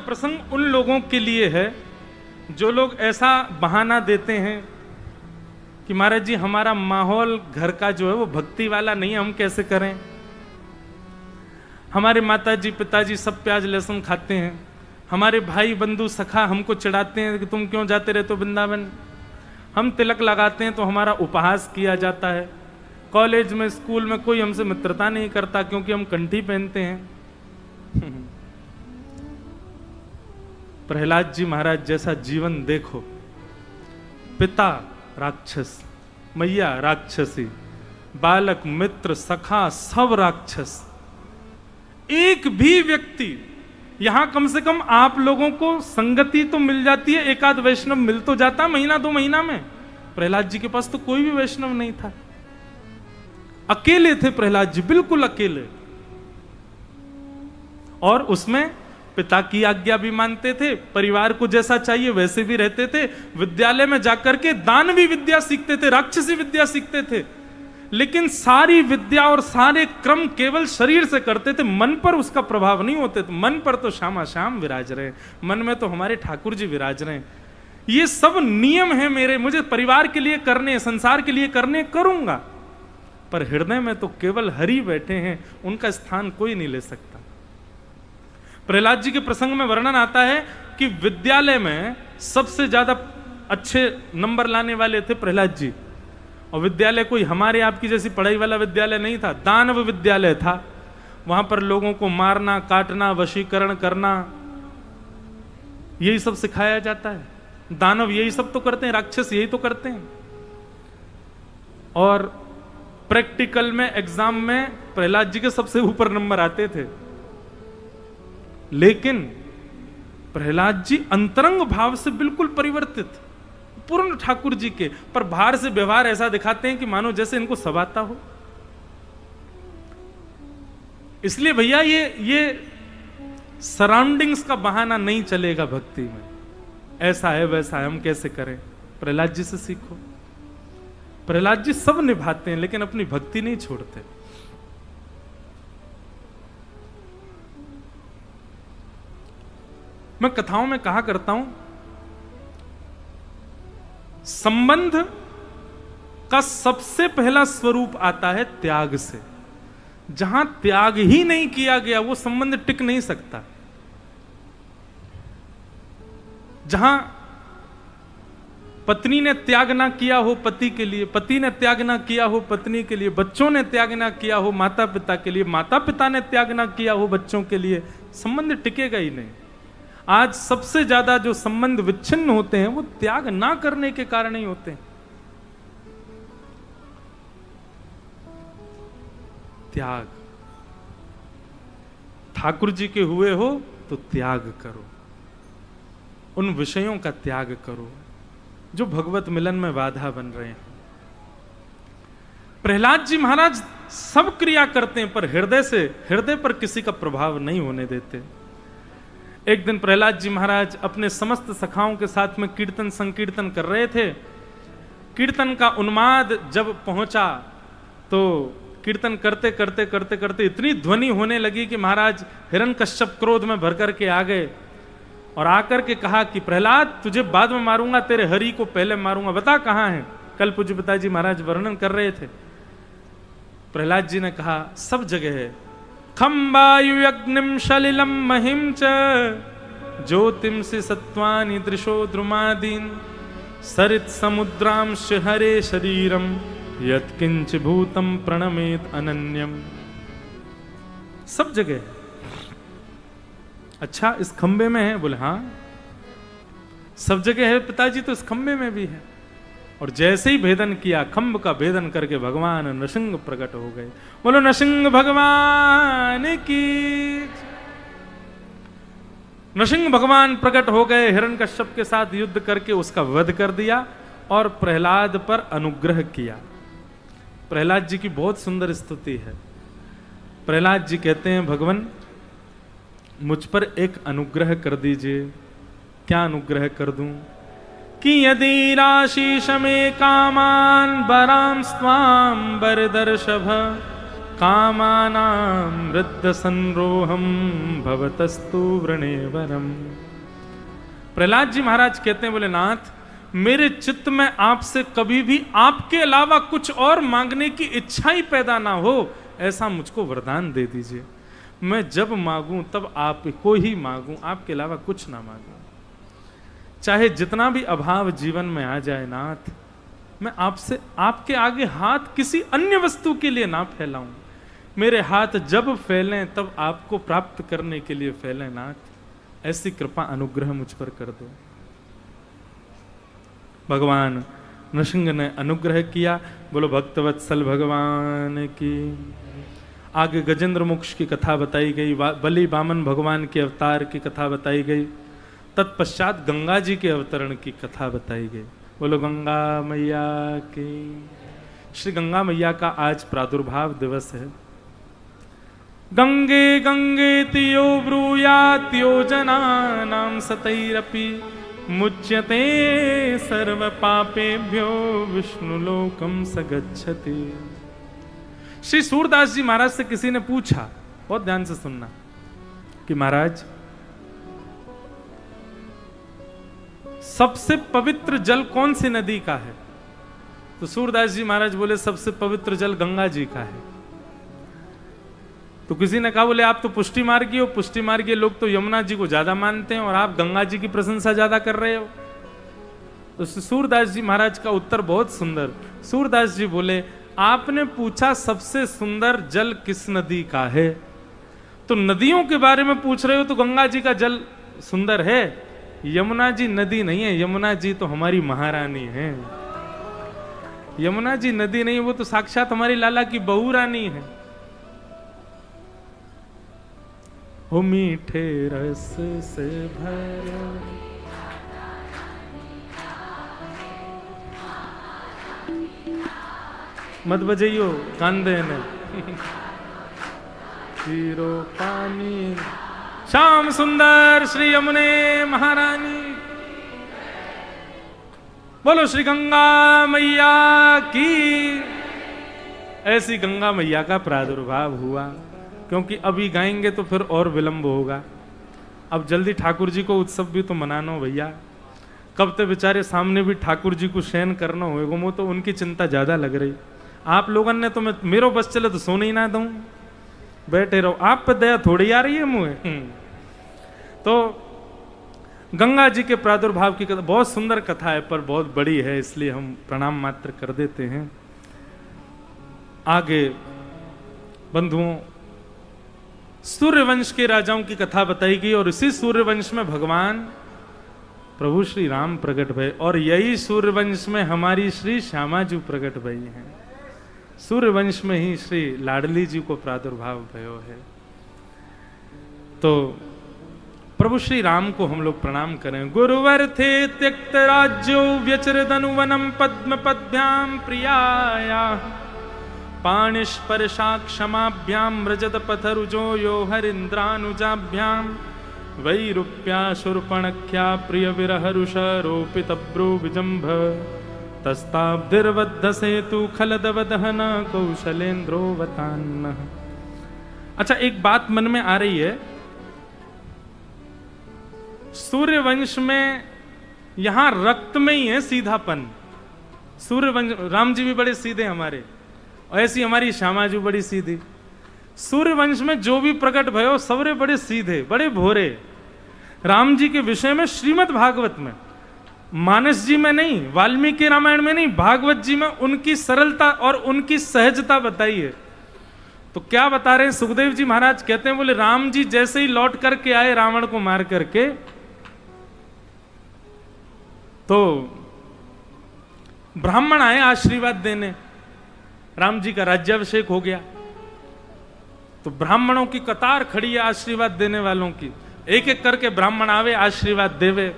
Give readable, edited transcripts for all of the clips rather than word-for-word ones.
प्रसंग उन लोगों के लिए है जो लोग ऐसा बहाना देते हैं कि महाराज जी हमारा माहौल घर का जो है वो भक्ति वाला नहीं है, हम कैसे करें। हमारे माताजी पिताजी सब प्याज लहसुन खाते हैं, हमारे भाई बंधु सखा हमको चिढ़ाते हैं कि तुम क्यों जाते रहते हो वृंदावन। हम तिलक लगाते हैं तो हमारा उपहास किया जाता है। कॉलेज में स्कूल में कोई हमसे मित्रता नहीं करता क्योंकि हम कंठी पहनते हैं। प्रहलाद जी महाराज जैसा जीवन देखो, पिता राक्षस, मैया राक्षसी, बालक मित्र सखा सब राक्षस। एक भी व्यक्ति यहां, कम से कम आप लोगों को संगति तो मिल जाती है, एक आध वैष्णव मिल तो जाता महीना 2 महीना में। प्रहलाद जी के पास तो कोई भी वैष्णव नहीं था, अकेले थे प्रहलाद जी, बिल्कुल अकेले। और उसमें पिता की आज्ञा भी मानते थे, परिवार को जैसा चाहिए वैसे भी रहते थे। विद्यालय में जाकर के दानवी विद्या सीखते थे, राक्षसी विद्या सीखते थे, लेकिन सारी विद्या और सारे क्रम केवल शरीर से करते थे, मन पर उसका प्रभाव नहीं होते थे। मन पर तो श्यामा श्याम विराज रहे, मन में तो हमारे ठाकुर जी विराज रहे। ये सब नियम है मेरे, मुझे परिवार के लिए करने, संसार के लिए करने, करूंगा, पर हृदय में तो केवल हरि बैठे हैं, उनका स्थान कोई नहीं ले सकता। प्रहलाद जी के प्रसंग में वर्णन आता है कि विद्यालय में सबसे ज्यादा अच्छे नंबर लाने वाले थे प्रहलाद जी। और विद्यालय कोई हमारे आपकी जैसी पढ़ाई वाला विद्यालय नहीं था, दानव विद्यालय था। वहां पर लोगों को मारना, काटना, वशीकरण करना, यही सब सिखाया जाता है। दानव यही सब तो करते हैं, राक्षस यही तो करते हैं। और प्रैक्टिकल में, एग्जाम में प्रहलाद जी के सबसे ऊपर नंबर आते थे। लेकिन प्रहलाद जी अंतरंग भाव से बिल्कुल परिवर्तित, पूर्ण ठाकुर जी के, पर बाहर से व्यवहार ऐसा दिखाते हैं कि मानो जैसे इनको सब आता हो। इसलिए भैया ये सराउंडिंग्स का बहाना नहीं चलेगा भक्ति में। ऐसा है वैसा है, हम कैसे करें। प्रहलाद जी से सीखो। प्रहलाद जी सब निभाते हैं लेकिन अपनी भक्ति नहीं छोड़ते। मैं कथाओं में कहा करता हूं, संबंध का सबसे पहला स्वरूप आता है त्याग से। जहां त्याग ही नहीं किया गया वो संबंध टिक नहीं सकता। जहां पत्नी ने त्याग ना किया हो पति के लिए, पति ने त्याग ना किया हो पत्नी के लिए, बच्चों ने त्याग ना किया हो माता पिता के लिए, माता पिता ने त्याग ना किया हो बच्चों के लिए, संबंध टिकेगा ही नहीं। आज सबसे ज्यादा जो संबंध विच्छिन्न होते हैं वो त्याग ना करने के कारण ही होते हैं। त्याग, ठाकुर जी के हुए हो तो त्याग करो, उन विषयों का त्याग करो जो भगवत मिलन में बाधा बन रहे हैं। प्रहलाद जी महाराज सब क्रिया करते हैं पर हृदय पर किसी का प्रभाव नहीं होने देते। एक दिन प्रहलाद जी महाराज अपने समस्त सखाओं के साथ में कीर्तन संकीर्तन कर रहे थे। कीर्तन का उन्माद जब पहुंचा तो कीर्तन करते करते करते करते इतनी ध्वनि होने लगी कि महाराज हिरण्यकश्यप क्रोध में भर करके आ गए और आकर के कहा कि प्रहलाद तुझे बाद में मारूंगा, तेरे हरि को पहले मारूंगा, बता कहां है। कल पूज्य पिताजी महाराज वर्णन कर रहे थे। प्रहलाद जी ने कहा सब जगह है, खम्बायुयग्निम सलिलम महिम च ज्योतिंसि सत्वानि दृशो द्रुमादीन सरित समुद्रांश हरे शरीरम यत्किंच भूतम प्रणमेत अनन्यम। सब जगह है। अच्छा इस खंबे में है? बोले हाँ सब जगह है पिताजी, तो इस खंबे में भी है। और जैसे ही भेदन किया, खंभ का भेदन करके भगवान नृसिंह प्रकट हो गए। बोलो नृसिंह भगवान की। नृसिंह भगवान प्रकट हो गए, हिरण्यकश्यप के साथ युद्ध करके उसका वध कर दिया और प्रहलाद पर अनुग्रह किया। प्रहलाद जी की बहुत सुंदर स्तुति है। प्रहलाद जी कहते हैं भगवान मुझ पर एक अनुग्रह कर दीजिए। क्या अनुग्रह कर दूं? कि यदि राशीष में कामान बराम स्वाम बरदर्शभ कामानां वृद्ध संरोहम भवतस्तु वृणेवरम। प्रहलाद जी महाराज कहते हैं, बोले नाथ, मेरे चित्त में आपसे कभी भी आपके अलावा कुछ और मांगने की इच्छा ही पैदा ना हो, ऐसा मुझको वरदान दे दीजिए। मैं जब मांगूं तब आपको ही मांगूं, आपके अलावा कुछ ना मांगूं। चाहे जितना भी अभाव जीवन में आ जाए नाथ, मैं आपसे, आपके आगे हाथ किसी अन्य वस्तु के लिए ना फैलाऊं। मेरे हाथ जब फैलें तब आपको प्राप्त करने के लिए फैलें नाथ। ऐसी कृपा अनुग्रह मुझ पर कर दो। भगवान नृसिंह ने अनुग्रह किया। बोलो भक्तवत्सल भगवान की। आगे गजेंद्र मोक्ष की कथा बताई गई, बलि वामन भगवान के अवतार की कथा बताई गई। तत्पश्चात गंगा जी के अवतरण की कथा बताई गई। बोलो गंगा मैया की। श्री गंगा मैया का आज प्रादुर्भाव दिवस है। गंगे गंगे तियो ब्रूयात् योजनानां सतैरपि मुच्यते सर्व पापेभ्यो विष्णुलोकम स गच्छति। श्री सूरदास जी महाराज से किसी ने पूछा, बहुत ध्यान से सुनना, कि महाराज सबसे पवित्र जल कौन सी नदी का है? तो सूरदास जी महाराज बोले सबसे पवित्र जल गंगा जी का है। तो किसी ने कहा, बोले आप तो पुष्टि मार्गी हो, पुष्टि मार्गी लोग तो यमुना जी को ज्यादा मानते हैं और आप गंगा जी की प्रशंसा ज्यादा कर रहे हो। तो सूरदास जी महाराज का उत्तर बहुत सुंदर। सूरदास जी बोले, आपने पूछा सबसे सुंदर जल किस नदी का है, तो नदियों के बारे में पूछ रहे हो तो गंगा जी का जल सुंदर है। यमुना जी नदी नहीं है, यमुना जी तो हमारी महारानी है। यमुना जी नदी नहीं, वो तो साक्षात हमारी लाला की बहू रानी है। हो मीठे रस से भरा मत बजाइयो कांदे ने हीरो पानी। श्याम सुंदर श्री यमुने महारानी। बोलो श्री गंगा मैया की। ऐसी गंगा मैया का प्रादुर्भाव हुआ। क्योंकि अभी गाएंगे तो फिर और विलंब होगा। अब जल्दी ठाकुर जी को उत्सव भी तो मनानो भैया। कब तक बेचारे सामने भी ठाकुर जी को शयन करना होगा, वो तो उनकी चिंता ज्यादा लग रही। आप लोगों ने तो, मैं मेरो बस चले तो सोने ही ना दूं, बैठे रहो। आप पे दया थोड़ी आ रही है मुझे। तो गंगा जी के प्रादुर्भाव की कथा बहुत सुंदर कथा है, पर बहुत बड़ी है, इसलिए हम प्रणाम मात्र कर देते हैं। आगे बंधुओं, सूर्यवंश के राजाओं की कथा बताई गई और इसी सूर्यवंश में भगवान प्रभु श्री राम प्रकट भये और यही सूर्यवंश में हमारी श्री श्यामा जी प्रकट भई हैं। सूर्यवंश में ही श्री लाडली जी को प्रादुर्भाव भयो है। तो प्रभु श्री राम को हम लोग प्रणाम करें। गुरुवर थे त्यक्त राज्यो व्यचरदनुवनम पद्म पद्भ्याम प्रियाया पाणिस्पर्शा क्षमाभ्याम रजत पथरुजो यो हरिन्द्रानुजाभ्याम वैरूप्या शूर्पणख्या प्रिय विरहरुष रोपित ब्रू विजंभ तस्ताब्दिर्वद्ध सेतु खलदवदहन कौशलेन्द्रोवतान्न। अच्छा, एक बात मन में आ रही है। सूर्यवंश में यहां रक्त में ही है सीधापन। सूर्यवंश, राम जी भी बड़े सीधे हमारे, और ऐसी हमारी श्यामा जी बड़ी सीधी। सूर्यवंश में जो भी प्रकट भयो सबरे बड़े सीधे, बड़े भोरे। राम जी के विषय में श्रीमद् भागवत में, मानस जी में नहीं, वाल्मीकि रामायण में नहीं, भागवत जी में उनकी सरलता और उनकी सहजता बताई है। तो क्या बता रहे हैं सुखदेव जी महाराज? कहते हैं, बोले राम जी जैसे ही लौट करके आए रावण को मार करके, तो ब्राह्मण आए आशीर्वाद देने। राम जी का राज्याभिषेक हो गया, तो ब्राह्मणों की कतार खड़ी है आशीर्वाद देने वालों की। एक एक करके ब्राह्मण आवे, आशीर्वाद देवे।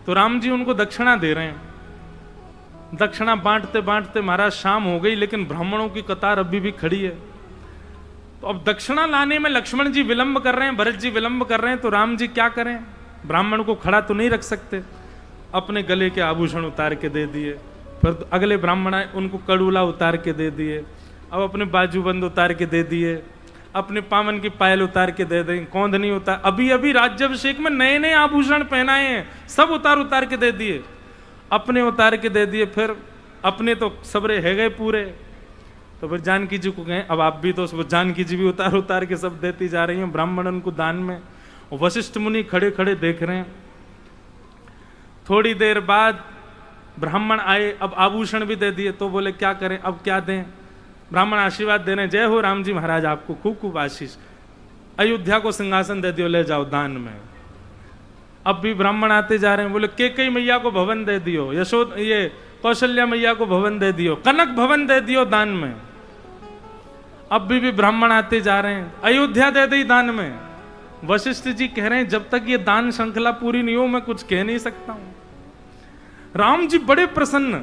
तो राम जी उनको दक्षिणा दे रहे हैं। दक्षिणा बांटते बांटते महाराज शाम हो गई, लेकिन ब्राह्मणों की कतार अभी भी खड़ी है। तो अब दक्षिणा लाने में लक्ष्मण जी विलंब कर रहे हैं, भरत जी विलंब कर रहे हैं, तो राम जी क्या करें? ब्राह्मण को खड़ा तो नहीं रख सकते। अपने गले के आभूषण उतार के दे दिए। फिर अगले ब्राह्मण आए, उनको कड़ूला उतार के दे दिए। अब अपने बाजूबंद उतार के दे दिए, अपने पामन की पायल उतार के दे दें, कौंध नहीं उतार, अभी अभी राज्याभिषेक में नए नए आभूषण पहनाए हैं, सब उतार उतार के दे दिए, अपने उतार के दे दिए, फिर अपने तो सबरे है गए पूरे। तो फिर जानकी जी को कहें अब आप भी तो, जानकी जी भी उतार उतार के सब देती जा रही हैं ब्राह्मणन को दान में। वशिष्ठ मुनि खड़े खड़े देख रहे हैं। थोड़ी देर बाद ब्राह्मण आए, अब आभूषण भी दे दिए, तो बोले क्या करें, अब क्या दें। ब्राह्मण आशीर्वाद देने, जय हो राम जी महाराज, आपको खूब खूब आशीष, अयोध्या को सिंहासन दे दियो, ले जाओ दान में। अब भी ब्राह्मण आते जा रहे हैं, बोले कैकेयी मैया को भवन दे दियो, ये कौशल्या मैया को भवन दे दियो, कनक भवन दे दियो दान में। अब भी ब्राह्मण आते जा रहे हैं, अयोध्या दे दी दान में। वशिष्ठ जी कह रहे हैं जब तक ये दान श्रृंखला पूरी नहीं हो मैं कुछ कह नहीं सकता हूं। राम जी बड़े प्रसन्न।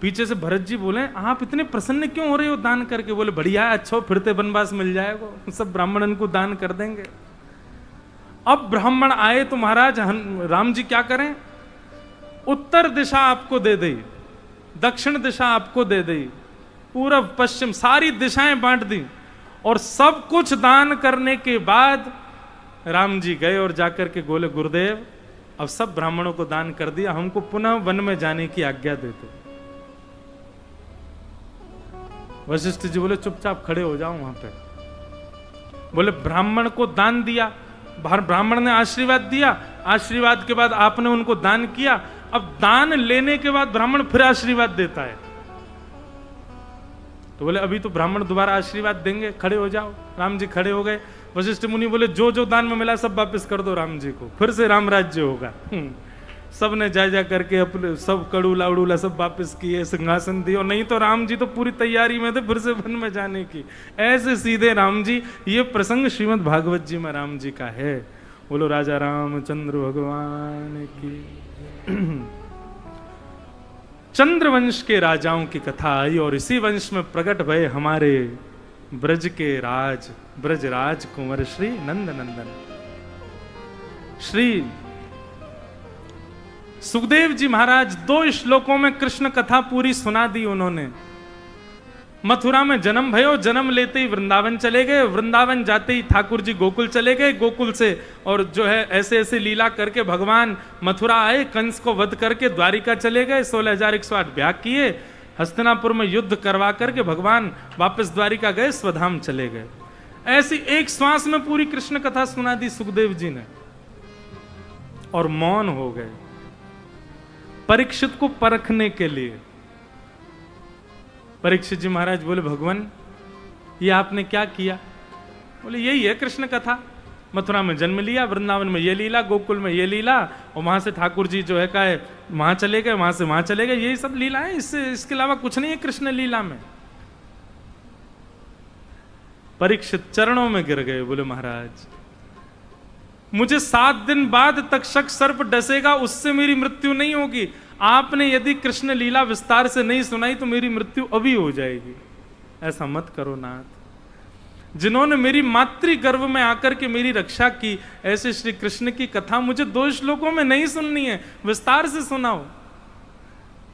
पीछे से भरत जी बोले आप इतने प्रसन्न क्यों हो रहे हो दान करके। बोले बढ़िया, अच्छा फिरते वनवास मिल जाएगा, सब ब्राह्मणन को दान कर देंगे। अब ब्राह्मण आए तो महाराज राम जी क्या करें, उत्तर दिशा आपको दे दी, दक्षिण दिशा आपको दे दी, पूर्व पश्चिम सारी दिशाएं बांट दी, और सब कुछ दान करने के बाद राम जी गए और जाकर के बोले गुरुदेव अब सब ब्राह्मणों को दान कर दिया, हमको पुनः वन में जाने की आज्ञा दे दो। वशिष्ठ जी बोले चुपचाप खड़े हो जाओ वहां पे। बोले ब्राह्मण को दान दिया, ब्राह्मण ने आशीर्वाद दिया, आशीर्वाद के बाद आपने उनको दान किया, अब दान लेने के बाद ब्राह्मण फिर आशीर्वाद देता है। तो बोले अभी तो ब्राह्मण दोबारा आशीर्वाद देंगे, खड़े हो जाओ। राम जी खड़े हो गए। वशिष्ठ मुनि बोले जो जो दान में मिला सब वापस कर दो राम जी को, फिर से राम राज्य होगा। सब ने जा करके अपने सब कड़ूला उड़ूला सब वापस किए, सिंहासन दियो, नहीं तो राम जी तो पूरी तैयारी में थे फिर से वन में जाने की। ऐसे सीधे राम जी, ये प्रसंग श्रीमद् भागवत जी में राम जी का है। बोलो राजा रामचंद्र भगवान की। चंद्रवंश के राजाओं की कथा आई और इसी वंश में प्रकट भये हमारे ब्रज के राज, ब्रजराज कुंवर श्री नंद नंदन। श्री सुखदेव जी महाराज 2 श्लोकों में कृष्ण कथा पूरी सुना दी उन्होंने। मथुरा में जन्म भयो, जन्म लेते ही वृंदावन चले गए, वृंदावन जाते ही ठाकुर जी गोकुल चले गए, गोकुल से और जो है ऐसे ऐसे लीला करके भगवान मथुरा आए, कंस को वध करके द्वारिका चले गए, 16,108 ब्याह किए, हस्तिनापुर में युद्ध करवा करके भगवान वापस द्वारिका गए, स्वधाम चले गए। ऐसी एक श्वास में पूरी कृष्ण कथा सुना दी सुखदेव जी ने और मौन हो गए परीक्षित को परखने के लिए। परीक्षित जी महाराज बोले भगवान ये आपने क्या किया। बोले यही है कृष्ण कथा, मथुरा में जन्म लिया, वृंदावन में ये लीला, गोकुल में ये लीला, और वहां से ठाकुर जी जो है का वहां चले गए, वहां से वहां चले गए, यही सब लीला है, इसके अलावा कुछ नहीं है कृष्ण लीला में। परीक्षित चरणों में गिर गए, बोले महाराज मुझे 7 दिन बाद तक्षक सर्प डसेगा, उससे मेरी मृत्यु नहीं होगी। आपने यदि कृष्ण लीला विस्तार से नहीं सुनाई तो मेरी मृत्यु अभी हो जाएगी। ऐसा मत करो नाथ। जिन्होंने मेरी मातृ गर्भ में आकर के मेरी रक्षा की, ऐसे श्री कृष्ण की कथा मुझे 2 श्लोकों में नहीं सुननी है, विस्तार से सुनाओ।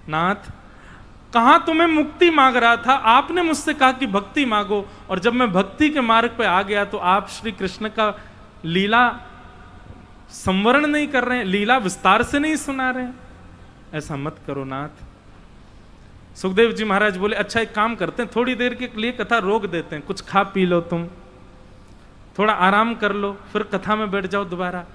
नाथ कहां तुम्हें मुक्ति मांग रहा था, आपने मुझसे कहा कि भक्ति मांगो, और जब मैं भक्ति के मार्ग पे आ गया तो आप श्री कृष्ण का लीला संवरण नहीं कर रहे हैं, लीला विस्तार से नहीं सुना रहे हैं। ऐसा मत करो नाथ। सुखदेव जी महाराज बोले अच्छा एक काम करते हैं, थोड़ी देर के लिए कथा रोक देते हैं, कुछ खा पी लो, तुम थोड़ा आराम कर लो, फिर कथा में बैठ जाओ दोबारा।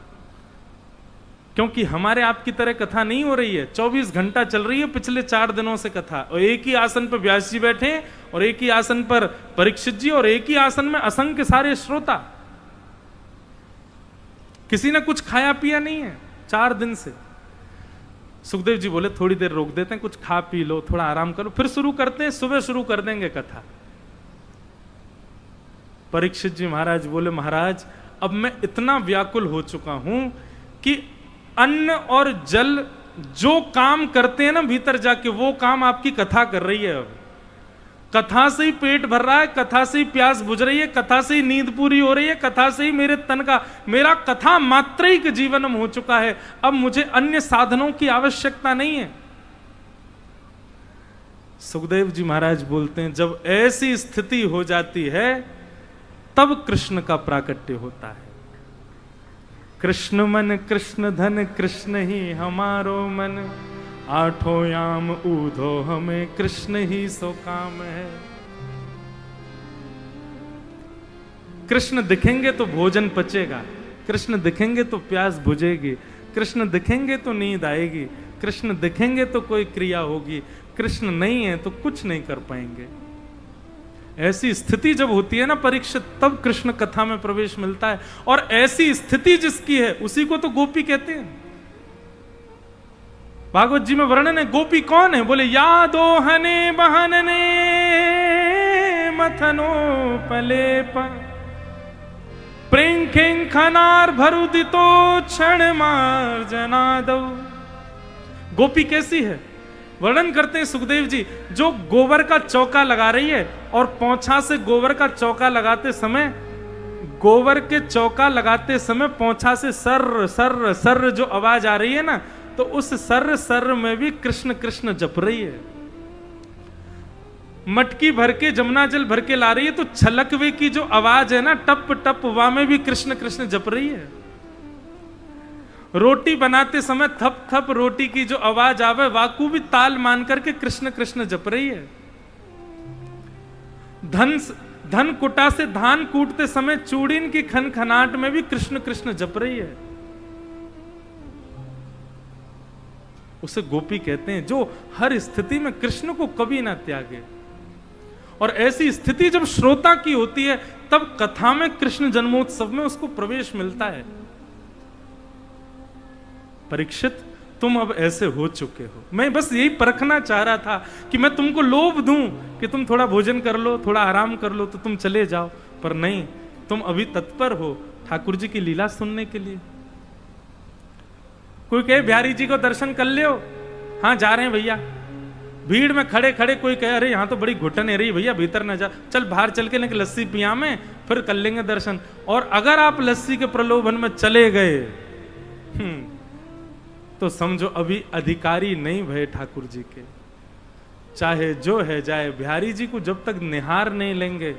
क्योंकि हमारे आपकी तरह कथा नहीं हो रही है, 24 घंटा चल रही है पिछले 4 दिनों से कथा, और एक ही आसन पर व्यास जी बैठे, और एक ही आसन पर परीक्षित जी, और एक ही आसन में असंख्य सारे श्रोता। किसी ने कुछ खाया पिया नहीं है 4 दिन से। सुखदेव जी बोले थोड़ी देर रोक देते हैं, कुछ खा पी लो, थोड़ा आराम करो, फिर शुरू करते हैं, सुबह शुरू कर देंगे कथा। परीक्षित जी महाराज बोले महाराज अब मैं इतना व्याकुल हो चुका हूं कि अन्न और जल जो काम करते हैं ना भीतर जाके, वो काम आपकी कथा कर रही है। अब कथा से ही पेट भर रहा है, कथा से ही प्यास बुझ रही है, कथा से ही नींद पूरी हो रही है, कथा से ही मेरे तन का, मेरा कथा मात्रिक जीवन हो चुका है। अब मुझे अन्य साधनों की आवश्यकता नहीं है। सुखदेव जी महाराज बोलते हैं जब ऐसी स्थिति हो जाती है तब कृष्ण का प्राकट्य होता है। कृष्ण मन कृष्ण धन कृष्ण ही हमारो मन, आठों याम ऊधो हमें कृष्ण ही सो काम है। कृष्ण दिखेंगे तो भोजन पचेगा, कृष्ण दिखेंगे तो प्यास बुझेगी, कृष्ण दिखेंगे तो नींद आएगी, कृष्ण दिखेंगे तो कोई क्रिया होगी, कृष्ण नहीं है तो कुछ नहीं कर पाएंगे। ऐसी स्थिति जब होती है ना परीक्षित, तब कृष्ण कथा में प्रवेश मिलता है। और ऐसी स्थिति जिसकी है उसी को तो गोपी कहते हैं। भागवत जी में वर्णन है गोपी कौन है, बोले यादो हने बहनने मथनो पलेप प्रेंखें खनार भरुदितो क्षण मार जनादव। गोपी कैसी है वर्णन करते हैं सुखदेव जी, जो गोबर का चौका लगा रही है और पोंछा से गोबर का चौका लगाते समय, गोबर के चौका लगाते समय पोंछा से सर्र सर्र सर्र जो आवाज आ रही है ना, तो उस सर्र सर्र में भी कृष्ण कृष्ण जप रही है। मटकी भर के जमुना जल भर के ला रही है तो छलकवे की जो आवाज है ना टप टप, वहां में भी कृष्ण कृष्ण जप रही है। रोटी बनाते समय थप थप रोटी की जो आवाज आवे वाकू भी ताल मान करके कृष्ण कृष्ण जप रही है। धन कुटा से धान कूटते समय चूड़ीन की खनखनाट में भी कृष्ण कृष्ण जप रही है। उसे गोपी कहते हैं जो हर स्थिति में कृष्ण को कभी ना त्यागे। और ऐसी स्थिति जब श्रोता की होती है तब कथा में कृष्ण जन्मोत्सव में उसको प्रवेश मिलता है। परीक्षित तुम अब ऐसे हो चुके हो, मैं बस यही परखना चाह रहा था कि मैं तुमको लोभ दूं कि तुम थोड़ा भोजन कर लो, थोड़ा आराम कर लो तो तुम चले जाओ, पर नहीं, तुम अभी तत्पर हो ठाकुर जी की लीला सुनने के लिए। कोई कहे बिहारी जी को दर्शन कर लियो, हाँ जा रहे हैं भैया। भीड़ में खड़े खड़े कोई कहे अरे यहाँ तो बड़ी घुटन है रही भैया, भीतर न जा, चल बाहर चल के लेकिन लस्सी पिया में फिर कर लेंगे दर्शन। और अगर आप लस्सी के प्रलोभन में चले गए तो समझो अभी अधिकारी नहीं भय ठाकुर जी के, चाहे जो है जाए। बिहारी जी को जब तक निहार नहीं लेंगे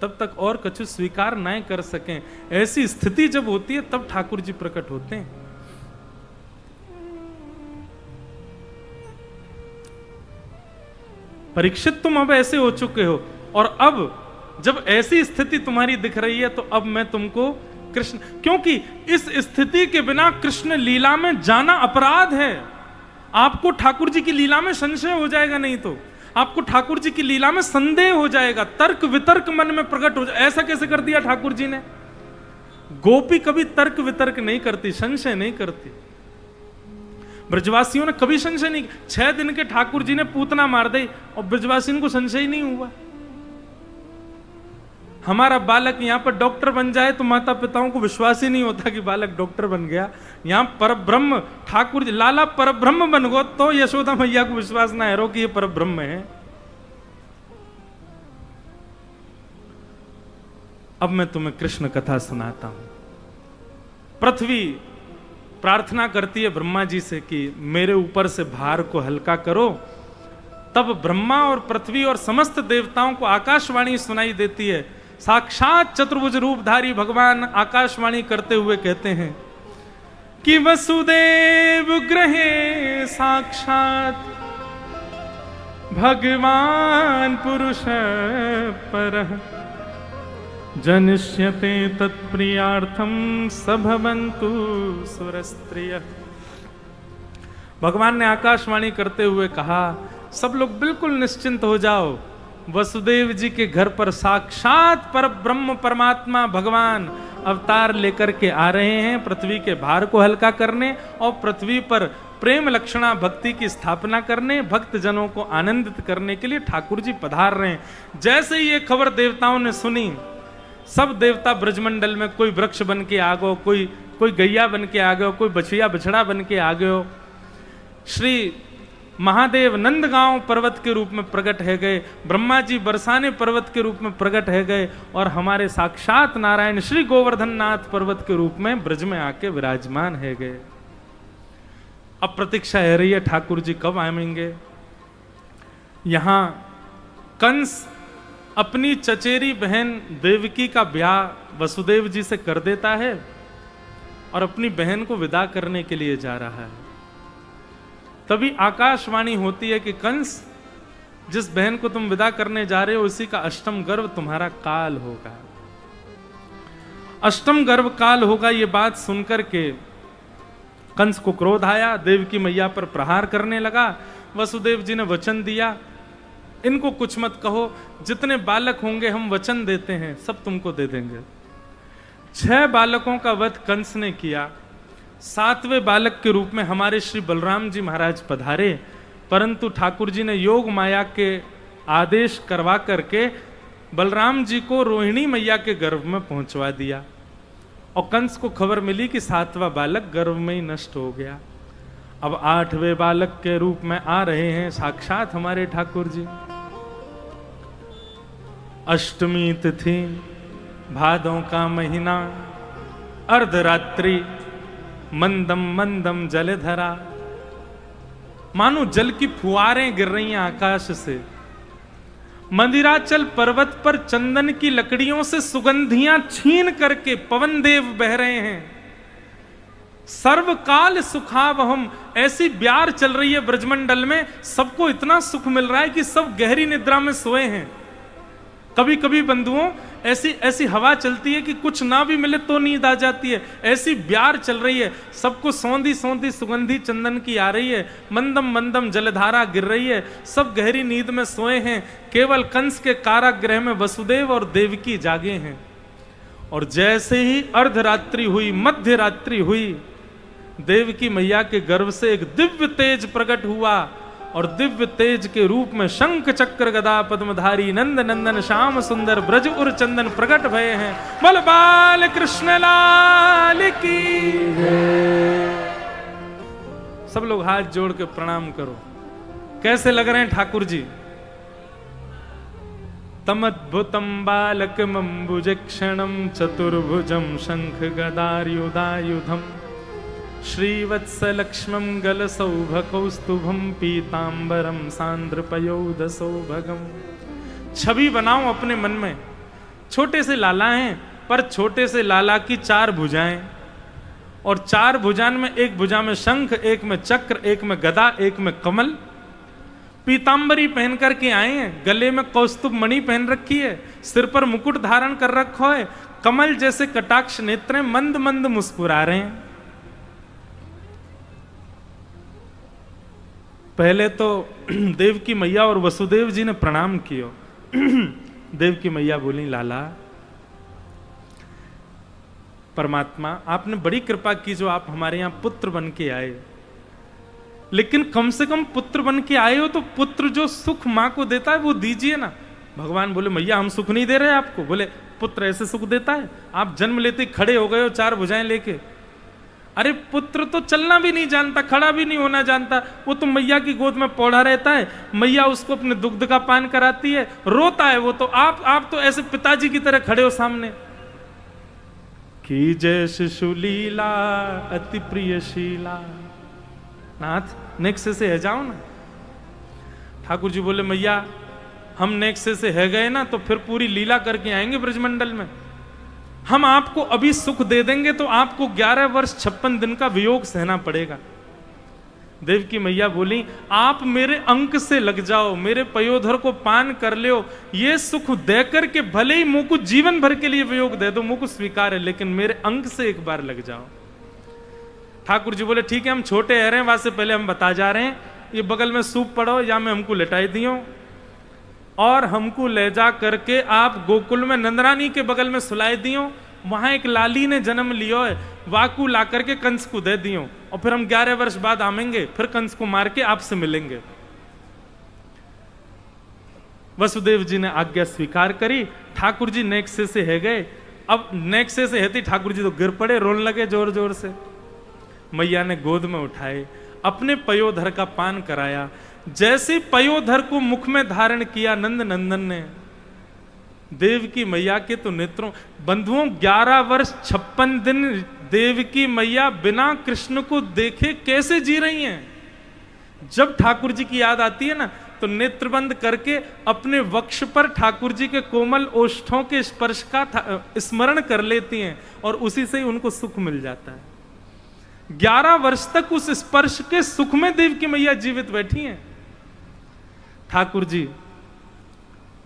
तब तक और कछु स्वीकार नहीं कर सकें। ऐसी स्थिति जब होती है तब ठाकुर जी प्रकट होते हैं। परीक्षित तुम अब ऐसे हो चुके हो, और अब जब ऐसी स्थिति तुम्हारी दिख रही है तो अब मैं तुमको कृष्ण, क्योंकि इस स्थिति के बिना कृष्ण लीला में जाना अपराध है। आपको ठाकुर जी की लीला में संशय हो जाएगा, नहीं तो आपको ठाकुर जी की लीला में संदेह हो जाएगा, तर्क वितर्क मन में प्रकट हो जाए। ऐसा कैसे कर दिया ठाकुर जी ने? गोपी कभी तर्क वितर्क नहीं करती, संशय नहीं करती। ब्रजवासियों ने कभी संशय नहीं। 6 दिन के ठाकुर जी ने पूतना मार दी और ब्रजवासियों को संशय नहीं हुआ। हमारा बालक यहाँ पर डॉक्टर बन जाए तो माता पिताओं को विश्वास ही नहीं होता कि बालक डॉक्टर बन गया। यहाँ परब्रह्म ठाकुर जी लाला परब्रह्म बन गो तो यशोदा मैया को विश्वास ना है कि ये परब्रह्म है। अब मैं तुम्हें कृष्ण कथा सुनाता हूं। पृथ्वी प्रार्थना करती है ब्रह्मा जी से कि मेरे ऊपर से भार को हल्का करो। तब ब्रह्मा और पृथ्वी और समस्त देवताओं को आकाशवाणी सुनाई देती है। साक्षात चतुर्भुज रूपधारी भगवान आकाशवाणी करते हुए कहते हैं कि वसुदेव गृहे साक्षात भगवान पुरुष परः जनिष्यते तत्प्रियार्थम सभवन्तु सुरस्त्रियः। भगवान ने आकाशवाणी करते हुए कहा, सब लोग बिल्कुल निश्चिंत हो जाओ, वसुदेव जी के घर पर साक्षात पर ब्रह्म परमात्मा भगवान अवतार लेकर के आ रहे हैं पृथ्वी के भार को हल्का करने और पृथ्वी पर प्रेम लक्षणा भक्ति की स्थापना करने, भक्त जनों को आनंदित करने के लिए ठाकुर जी पधार रहे हैं। जैसे ही ये खबर देवताओं ने सुनी, सब देवता ब्रजमंडल में कोई वृक्ष बन के आ गयो, कोई गैया बन के आ गयो, कोई बछिया बछड़ा बन के आ गयो। श्री महादेव नंदगांव पर्वत के रूप में प्रकट है गए, ब्रह्मा जी बरसाने पर्वत के रूप में प्रकट है गए, और हमारे साक्षात नारायण श्री गोवर्धन नाथ पर्वत के रूप में ब्रज में आके विराजमान है गए। अब प्रतीक्षा है रही है ठाकुर जी कब आएंगे। यहां कंस अपनी चचेरी बहन देवकी का ब्याह वसुदेव जी से कर देता है और अपनी बहन को विदा करने के लिए जा रहा है। तभी आकाशवाणी होती है कि कंस, जिस बहन को तुम विदा करने जा रहे हो उसी का अष्टम गर्भ तुम्हारा काल होगा। अष्टम गर्भ काल होगा। ये बात सुनकर के कंस को क्रोध आया, देवकी मैया पर प्रहार करने लगा। वसुदेव जी ने वचन दिया, इनको कुछ मत कहो, जितने बालक होंगे हम वचन देते हैं सब तुमको दे देंगे। 6 बालकों का वध कंस ने किया। 7वें बालक के रूप में हमारे श्री बलराम जी महाराज पधारे, परंतु ठाकुर जी ने योग माया के आदेश करवा करके बलराम जी को रोहिणी मैया के गर्भ में पहुंचवा दिया। और कंस को खबर मिली कि 7वां बालक गर्भ में ही नष्ट हो गया। अब 8वें बालक के रूप में आ रहे हैं साक्षात हमारे ठाकुर जी। अष्टमी तिथि, भादों का महीना, अर्धरात्रि, मंदम मंदम जलधरा, मानो जल की फुहारें गिर रही हैं आकाश से। मंदिराचल पर्वत पर चंदन की लकड़ियों से सुगंधियां छीन करके पवन देव बह रहे हैं। सर्वकाल सुखावहम, ऐसी ब्यार चल रही है ब्रजमंडल में, सबको इतना सुख मिल रहा है कि सब गहरी निद्रा में सोए हैं। कभी कभी बंधुओं ऐसी ऐसी हवा चलती है कि कुछ ना भी मिले तो नींद आ जाती है। ऐसी ब्यार चल रही है, सबको सौंधी सौंधी सुगंधी चंदन की आ रही है, मंदम मंदम जलधारा गिर रही है, सब गहरी नींद में सोए हैं। केवल कंस के कारागृह में वसुदेव और देवकी जागे हैं। और जैसे ही अर्धरात्रि हुई, मध्य रात्रि हुई, देवकी मैया के गर्भ से एक दिव्य तेज प्रकट हुआ और दिव्य तेज के रूप में शंख चक्र गदा पद्मधारी नंद नंदन श्याम सुंदर ब्रज उर चंदन प्रकट भये हैं। बोल बाल कृष्ण लाल की। सब लोग हाथ जोड़ के प्रणाम करो। कैसे लग रहे हैं ठाकुर जी? तमद्भुतम बालकम अम्बुजक्षणम चतुर्भुजम शंख गदायुधायुधम श्रीवत्सलक्ष्मं गलसौभकौस्तुभं पीतांबरम सांद्रपयोधसौभगम। छवि बनाओ अपने मन में। छोटे से लाला हैं, पर छोटे से लाला की 4 भुजाएं, और 4 भुजान में एक भुजा में शंख, एक में चक्र, एक में गदा, एक में कमल। पीतांबरी पहन करके आए हैं, गले में कौस्तुभ मणि पहन रखी है, सिर पर मुकुट धारण कर रखा है, कमल जैसे कटाक्ष नेत्र, मंद मंद मुस्कुरा रहे हैं। पहले तो देवकी मैया और वसुदेव जी ने प्रणाम किया। देवकी मैया बोली, लाला परमात्मा आपने बड़ी कृपा की जो आप हमारे यहां पुत्र बन के आए, लेकिन कम से कम पुत्र बन के आए हो तो पुत्र जो सुख मां को देता है वो दीजिए ना। भगवान बोले, मैया हम सुख नहीं दे रहे आपको। बोले, पुत्र ऐसे सुख देता है? आप जन्म लेते खड़े हो गए हो 4 भुजाएं लेके। अरे पुत्र तो चलना भी नहीं जानता, खड़ा भी नहीं होना जानता, वो तो मैया की गोद में पौड़ा रहता है, मैया उसको अपने दुग्ध का पान कराती है, रोता है वो तो। आप तो ऐसे पिताजी की तरह खड़े हो सामने। की जय शिशु लीला अति प्रियशीला। नाथ नेक्से से है जाओ ना। ठाकुर जी बोले, मैया हम नेक्से से है गए ना तो फिर पूरी लीला करके आएंगे ब्रजमंडल में। हम आपको अभी सुख दे देंगे तो आपको 11 वर्ष 56 दिन का वियोग सहना पड़ेगा। देवकी मैया बोली, आप मेरे अंक से लग जाओ, मेरे पयोधर को पान कर लो, ये सुख देकर के भले ही मुझको जीवन भर के लिए वियोग दे दो, मुझको स्वीकार है, लेकिन मेरे अंक से एक बार लग जाओ। ठाकुर जी बोले, ठीक है हम छोटे रह रहे हैं, वहां से पहले हम बता जा रहे हैं, ये बगल में सूप पड़ो या मैं हमको लेटाई दियो और हमको ले जा करके आप गोकुल में नंदरानी के बगल में सुलाए दियो। वहां एक लाली ने जन्म लियो है, वाकू ला करके कंस को दे दियो और फिर हम 11 वर्ष बाद आएंगे, फिर कंस को मार के आपसे मिलेंगे। वसुदेव जी ने आज्ञा स्वीकार करी। ठाकुर जी नेक्से से है गए। अब नेक्से से है ठाकुर जी तो गिर पड़े, रोने लगे जोर जोर से। मैया ने गोद में उठाए, अपने पयोधर का पान कराया। जैसे पयोधर को मुख में धारण किया नंद नंदन ने, देवकी मैया के तो नेत्रों, बंधुओं 11 वर्ष 56 दिन देवकी मैया बिना कृष्ण को देखे कैसे जी रही हैं। जब ठाकुर जी की याद आती है ना तो नेत्रबंद करके अपने वक्ष पर ठाकुर जी के कोमल ओष्ठों के स्पर्श का स्मरण कर लेती हैं और उसी से ही उनको सुख मिल जाता है। 11 वर्ष तक उस स्पर्श के सुख में देवकी मैया जीवित बैठी हैं। ठाकुर जी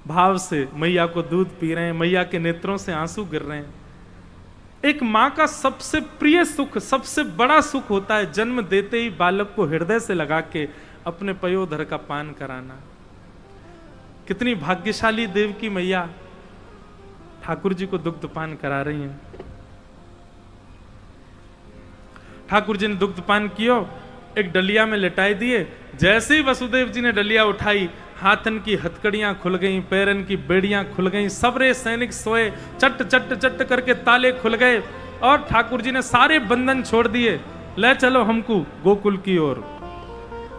भाव से मैया को दूध पी रहे हैं, मैया के नेत्रों से आंसू गिर रहे हैं। एक मां का सबसे प्रिय सुख, सबसे बड़ा सुख होता है जन्म देते ही बालक को हृदय से लगा के अपने पयोधर का पान कराना। कितनी भाग्यशाली देवकी मैया ठाकुर जी को दुग्धपान करा रही हैं। ठाकुर जी ने दुग्धपान किया, एक डलिया में लिटाई दिए। जैसे ही वसुदेव जी ने डलिया उठाई, हाथन की हथकड़ियां खुल गईं, पैरन की बेड़ियां खुल गईं, सबरे सैनिक सोए, चट चट चट करके ताले खुल गए और ठाकुर जी ने सारे बंधन छोड़ दिए। ले चलो हमको गोकुल की ओर।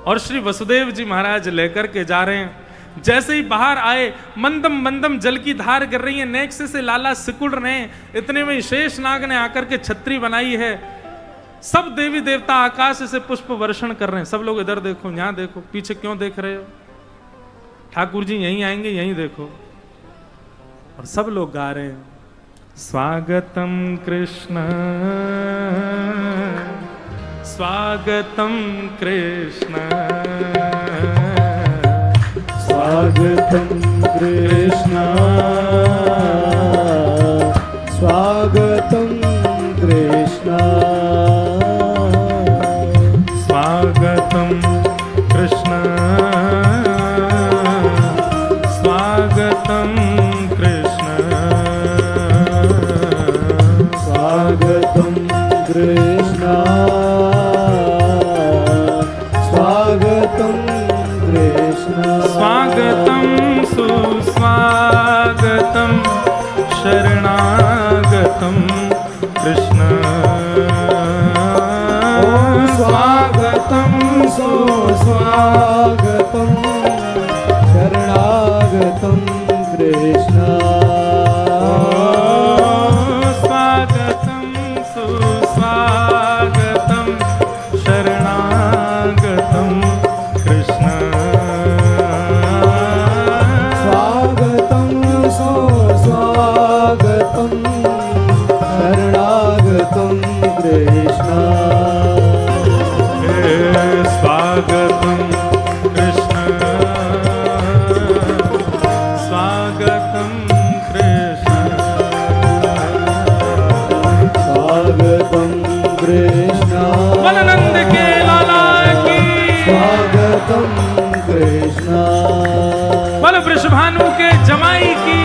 और श्री वसुदेव जी महाराज लेकर के जा रहे हैं। जैसे ही बाहर आए, मंदम मंदम जल की धार गिर रही है, नेक से लाला सिकुड़ रहे हैं। इतने में शेषनाग ने आकर के छतरी बनाई है। सब देवी देवता आकाश से पुष्प वर्षण कर रहे हैं। सब लोग इधर देखो, यहां देखो, पीछे क्यों देख रहे हो? ठाकुर जी यहीं आएंगे, यहीं देखो। और सब लोग गा रहे हैं, स्वागतम कृष्ण स्वागतम कृष्ण स्वागतम कृष्ण स्वागतम कृष्ण स्वागतम कृष्ण स्वागतम कृष्ण स्वागतम कृष्ण स्वागतम कृष्ण स्वागतम सुस्वागतम शरणागतम कृष्ण स्वागतम सुस्वागतम शरणागतम कृष्ण स्वागतम सुस्वागतम शरणागतम कृष्ण स्वागतम सुस्वागतम शरणागतम कृष्ण स्वागतम कृष्ण स्वागतम कृष्ण स्वागतम कृष्ण वननंद के लाला की स्वागतम कृष्ण बल वृषभानु के जमाई की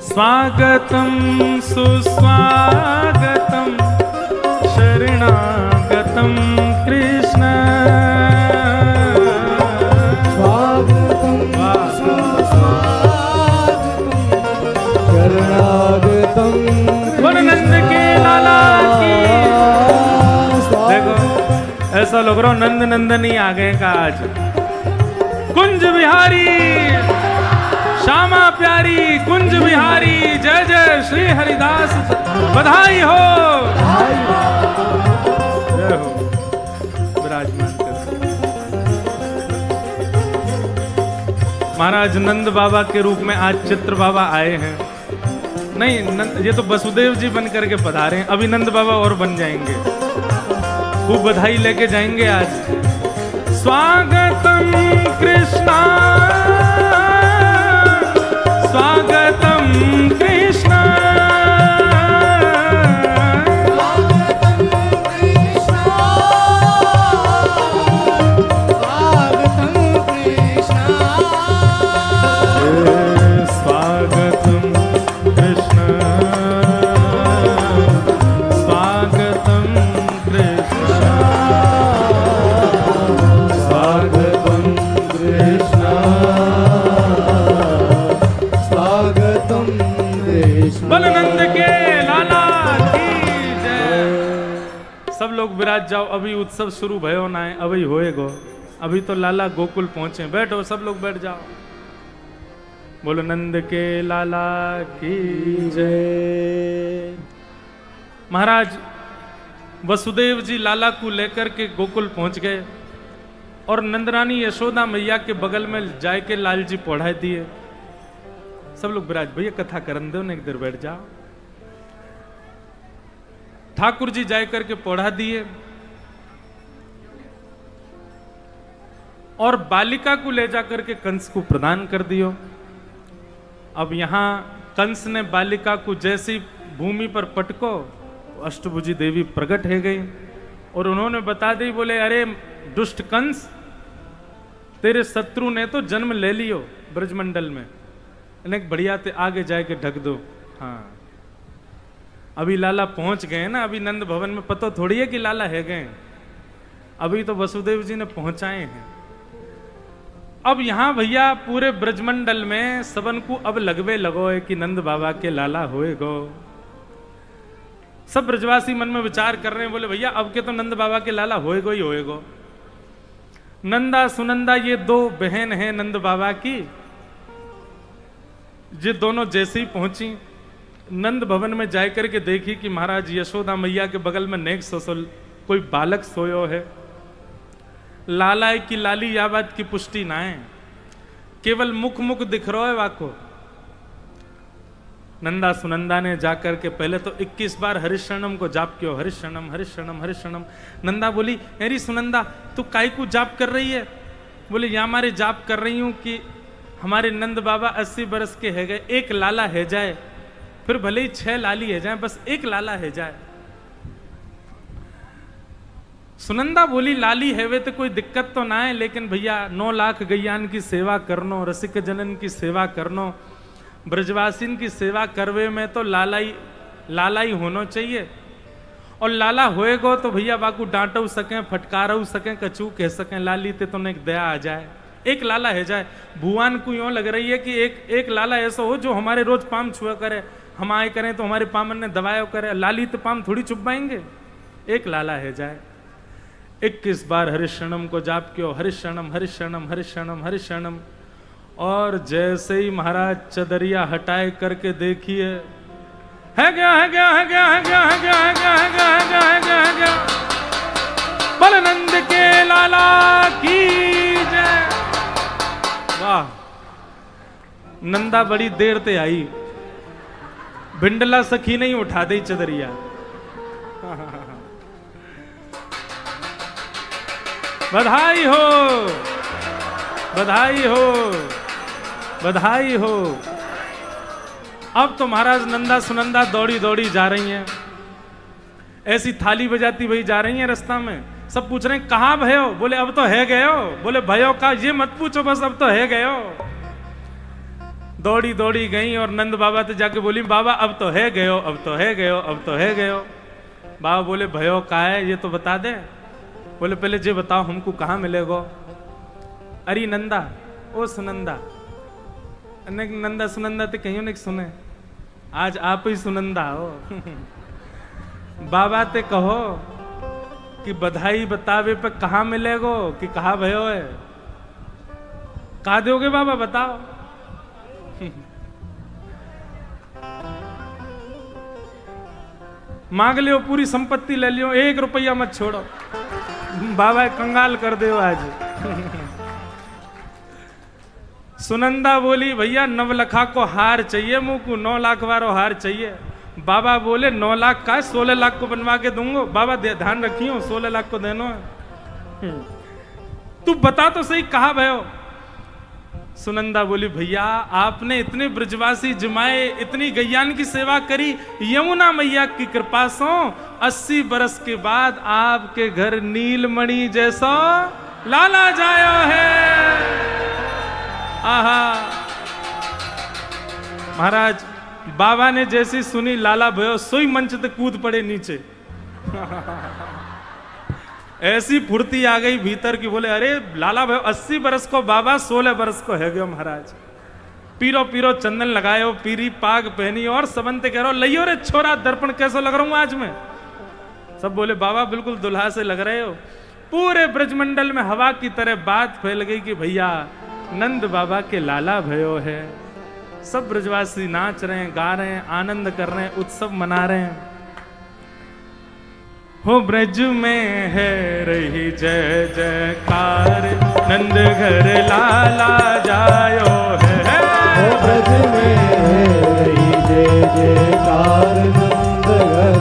स्वागतम सुस्वागतम शरणागतम कृष्ण स्वागतम सुस्वागतम शरणागतम वननंद के लाला की। देखो ऐसा लग रहा नंद नंदनी आ गए का आज। कुंज बिहारी श्यामा प्यारी कुंज बिहारी जय जय श्री हरिदास बधाई हो। जय हो। विराजमान कर महाराज नंद बाबा के रूप में आज चित्र बाबा आए हैं। नहीं ये तो वसुदेव जी बन करके पधारे हैं, अभी नंद बाबा और बन जाएंगे, खूब बधाई लेके जाएंगे आज। स्वागतम कृष्णा स्वागतम कृष्ण स्वागतम कृष्ण स्वागतम कृष्ण स्वागतम कृष्ण उत्सव शुरू भयो ना है, अभी होएगो, अभी तो लाला गोकुल पहुंचे। बैठो सब लोग, बैठ जाओ। बोलो नंद के लाला की जय। महाराज वसुदेव जी लाला को लेकर के गोकुल पहुंच गए और नंदरानी यशोदा मैया के बगल में जाके लाल जी पढ़ा दिए। सब लोग विराज भैया कथा करन दो, एक देर बैठ जाओ। ठाकुर जी जाए करके पढ़ा दिए और बालिका को ले जाकर के कंस को प्रदान कर दियो। अब यहां कंस ने बालिका को जैसी भूमि पर पटको, अष्टभुजी देवी प्रकट हो गई और उन्होंने बता दी, बोले अरे दुष्ट कंस, तेरे शत्रु ने तो जन्म ले लियो ब्रजमंडल में, अनेक बढ़िया ते आगे जाके ढक दो। हाँ अभी लाला पहुंच गए ना, अभी नंद भवन में पता थोड़ी है कि लाला है गए, अभी तो वसुदेव जी ने पहुंचाए हैं। अब यहां भैया पूरे ब्रजमंडल में सबन को अब लगवे लगो है कि नंद बाबा के लाला होएगो। सब ब्रजवासी मन में विचार कर रहे हैं, बोले भैया अब के तो नंद बाबा के लाला होएगो ही होएगो। नंदा सुनंदा ये दो बहन हैं नंद बाबा की, ये दोनों जैसे ही पहुंची नंद भवन में जाकर के देखी कि महाराज यशोदा मैया के बगल में नेक सोसल कोई बालक सोयो है। लाला की लाली या बात की पुष्टि ना है, केवल मुख मुख दिख रहा है वाको। नंदा सुनंदा ने जाकर के पहले तो 21 बार हरिशरणम को जाप किया, हरिशरणम हरिशरणम हरिशरणम। नंदा बोली अरे सुनंदा तू काय को जाप कर रही है? बोले या हमारे जाप कर रही हूं कि हमारे नंद बाबा 80 बरस के है गए, एक लाला है जाए, फिर भले ही 6 लाली है जाए, बस एक लाला है जाए। सुनंदा बोली लाली है वे तो कोई दिक्कत तो ना है, लेकिन भैया 9 लाख गैयान की सेवा करनो, रसिक जनन की सेवा करनो, ब्रजवासिन की सेवा करवे में तो लाला ही होना चाहिए। और लाला होएगो तो भैया बाकू डांटो सकें, फटकारो सकें, कचू कह सकें, लाली ते तो एक दया आ जाए, एक लाला है जाए। भुवन को यूं लग रही है कि एक लाला ऐसा हो जो हमारे रोज पाम छुआ करे, हम आए करें तो हमारे पामन ने दबाया करे, लाली तो पाम थोड़ी चुपाएंगे, एक लाला है जाए। 21 बार हरिशरणम को जाप कियो, हरिशरणम हरिशरणम हरिशरणम हरिशरणम। और जैसे ही महाराज चदरिया हटाए करके देखिए, है गया है गया है गया है गया है गया है गया है गया है गया है गया है गया। बलनंद के लाला की जय। वाह, नंदा बड़ी देर ते आई, भिंडला सखी नहीं उठा दी चदरिया। बधाई हो, बधाई हो, बधाई हो। अब तो महाराज नंदा सुनंदा दौड़ी दौड़ी जा रही हैं, ऐसी थाली बजाती वही जा रही हैं रास्ता में। सब पूछ रहे हैं कहाँ भयो? बोले अब तो है गयो। बोले भयो का ये मत पूछो, बस अब तो है गयो। दौड़ी दौड़ी गई और नंद बाबा से जाके बोली बाबा अब तो है गयो, अब तो है गयो, अब तो है गयो। बाबा बोले भयो का है ये तो बता दे। बोले पहले ये बताओ हमको कहाँ मिलेगो? अरे नंदा ओ सुनंदा, नंदा सुनंदा तो कहीं नहीं सुने, आज आप ही सुनंदा हो। बाबा ते कहो कि बधाई बतावे पे कहाँ मिलेगो कि कहाँ भयो है? कहा दोगे बाबा बताओ। मांग लियो, पूरी संपत्ति ले लियो, 1 रुपया मत छोड़ो। बाबा कंगाल कर दो आज। सुनंदा बोली भैया 9 लाख को हार चाहिए, मुंह को 9 लाख वारो हार चाहिए। बाबा बोले 9 लाख का 16 लाख को बनवा के दूंगो। बाबा ध्यान रखियो 16 लाख को देनो है। तू बता तो सही कहा भयो? सुनंदा बोली भैया आपने इतने ब्रजवासी जमाए, इतनी गैयान की सेवा करी, यमुना मैया की कृपा से 80 बरस के बाद आपके घर नीलमणि जैसा लाला जायो है। आहा, महाराज बाबा ने जैसी सुनी लाला भयो, सोई मंच तक कूद पड़े नीचे। ऐसी फुर्ती आ गई भीतर की, बोले अरे लाला भयो 80 बरस को, बाबा 16 बरस को है गयो महाराज। पीरो पीरो चंदन लगायो, पीरी पाग पहनी और सबंते कह रहा लइयो रे छोरा, दर्पण कैसा लग रहा हूं आज में? सब बोले बाबा बिल्कुल दुल्हा से लग रहे हो। पूरे ब्रजमंडल में हवा की तरह बात फैल गई कि भैया नंद बाबा के लाला भयो है। सब ब्रजवासी नाच रहे हैं, गा रहे हैं, आनंद कर रहे हैं, उत्सव मना रहे हैं। हो ब्रज में है रही जय जयकार, नंद घर लाला जायो है। ओ ब्रज में है रही जय जयकार, नंद घर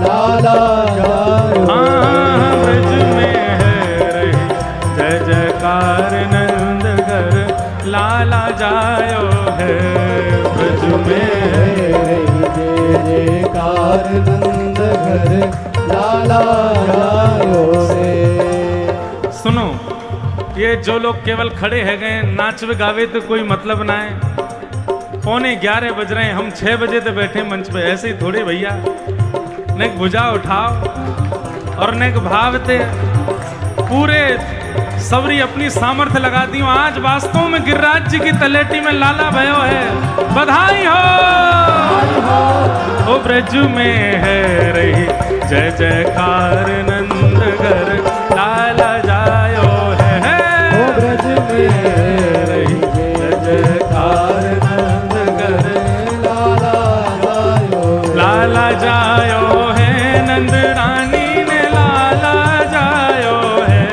लाला जायो। हाँ ब्रज में है रही जय जयकार, नंद घर लाला जायो है। ब्रज में है रही जय जयकार, नंद घर लाला जायो रे। सुनो, ये जो लोग केवल खड़े है गए नाचवे गावे तो कोई मतलब ना है। 11:45 बज रहे हैं, हम 6 बजे तो बैठे मंच पे। ऐसे ही थोड़ी भैया, नेक भुजा उठाओ और नेक भावते पूरे सबरी अपनी सामर्थ्य लगा दी। आज वास्तव में गिरिराज जी की तलेटी में लाला भयो है। बधाई हो। ओ ब्रज में है रही जय जयकार, नंद घर लाला जायो है। ओ ब्रज में है रही जय जयकार, नंद घर लाला जायो। लाला जायो है, नंद रानी ने लाला जायो है।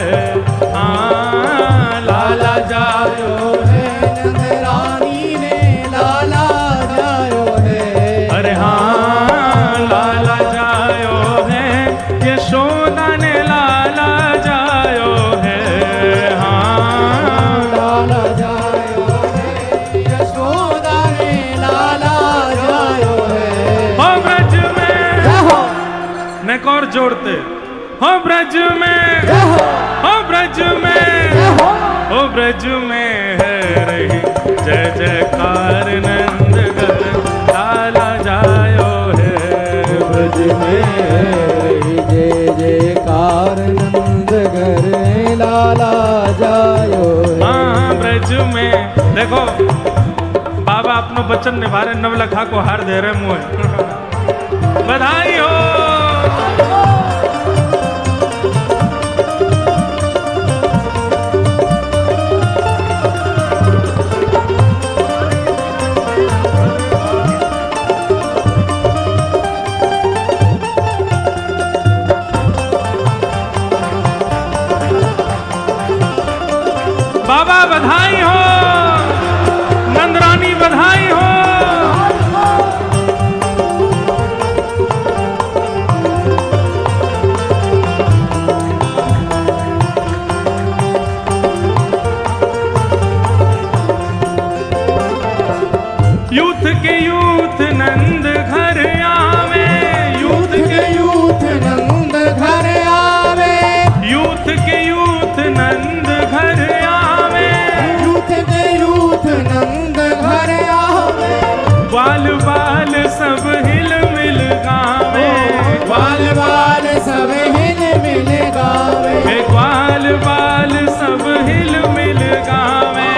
हाँ लाला जायो है, नंद रानी ने लाला जायो है। अरे हाँ लाला जायो है, यशोदा ने लाला जायो है। हाँ लाला जायो है, यशोदा ने लाला जायो है। हो ब्रज में जाहो, नेक और जोड़ते हो ब्रज में, जाहो, हो ब्रज में, जाहो। हो ब्रज में है रही जय जयकार, नंद घर लाला जायो है। ब्रज में है रही जय जयकार, नंद घर लाला जायो है। हाँ ब्रज में देखो बाबा अपनो वचन निभा रहे, नवलखा को हार दे रहे मुँह। बधाई हो। बाबा बधाई हो, नंदरानी बधाई हो। यूथ के यूथ नंद घर आवे, यूथ के यूथ नंद घर आवे। यूथ के यूथ नंद घर आवे। यूथ के यूथ नंद घर आवे। बाल बाल सब हिल मिल गावे। बाल बाल सब हिल मिल गावे। हे ग्वाल बाल सब हिल मिल गावे।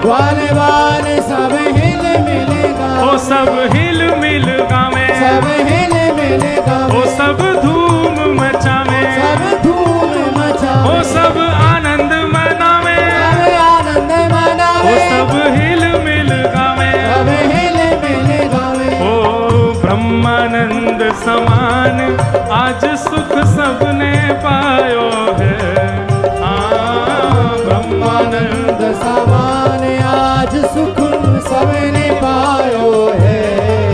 बाल बाल सब हिल मिल गावे। ओ सब हिल मिल गावे। सब हिल मिल गावे। ओ सब धूम मचावे। सब धूम मचावे। ओ सब आनंद मनावे। सब आनंद मनावे। ओ सब हिल मिल गावे। सब हिल मिल गावे। ओ ब्रह्मानंद समान आज सुख सबने पायो है। ब्रह्मानंद समान आज सुख सबने पायो है।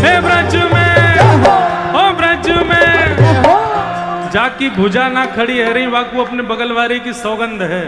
हे ब्रज में, ओ ब्रज में जाकी भुजा ना खड़ी है रही वाकू अपने बगल वाले की सौगंध है।